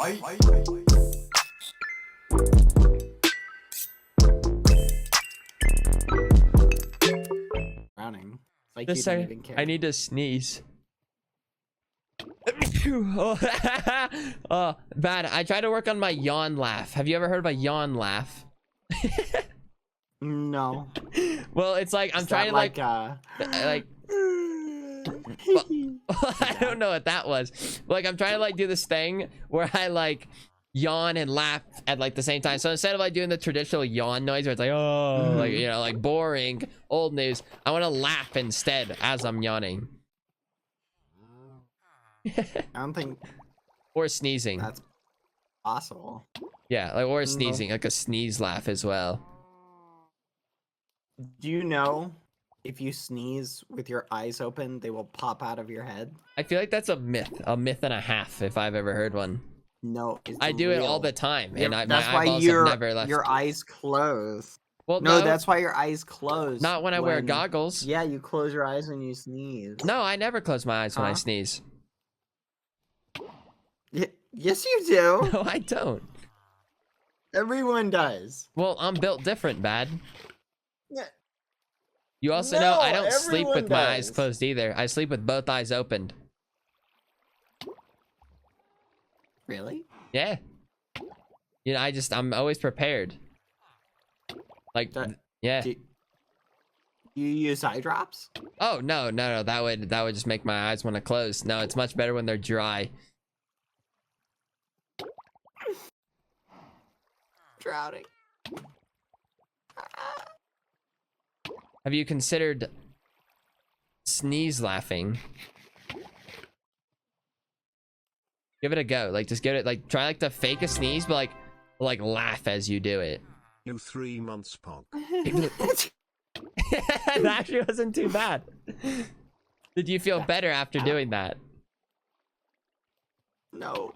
Drowning. Like Just you don't say, even care. I need to sneeze. Oh, oh, bad. I try to work on my yawn laugh. Have you ever heard of a yawn laugh? No. Well, it's like I'm trying to like well, I don't know what that was. Like I'm trying to like do this thing where I like yawn and laugh at like the same time. So instead of like doing the traditional yawn noise where it's like, oh, like, you know, like boring old news, I want to laugh instead as I'm yawning. I don't think Or sneezing. that's possible. Yeah, like or No. sneezing, like a sneeze laugh as well. Do you know if you sneeze with your eyes open, they will pop out of your head? I feel like that's a myth and a half if I've ever heard one. No, it's I do it all real. the time, and my That's why eyeballs have never left. your eyes close. Well, No, that's why your eyes close. not when I wear goggles. Yeah, you close your eyes when you sneeze. No, I never close my eyes when I sneeze. Yes, you do. No, I don't. Everyone does. Well, I'm built different, bad. Yeah. You also know I No, don't sleep everyone with my eyes does. closed either. I sleep with both eyes opened. Really? Yeah. You know, I'm always prepared. Like, yeah. Do you use eye drops? Oh, no. That would just make my eyes want to close. No, it's much better when they're dry. Drowning. Have you considered sneeze laughing? Give it a go. Like, just give it, like, try, like, to fake a sneeze, but, like, laugh as you do it. In 3 months, Pog. That actually wasn't too bad. Did you feel better after doing that? No.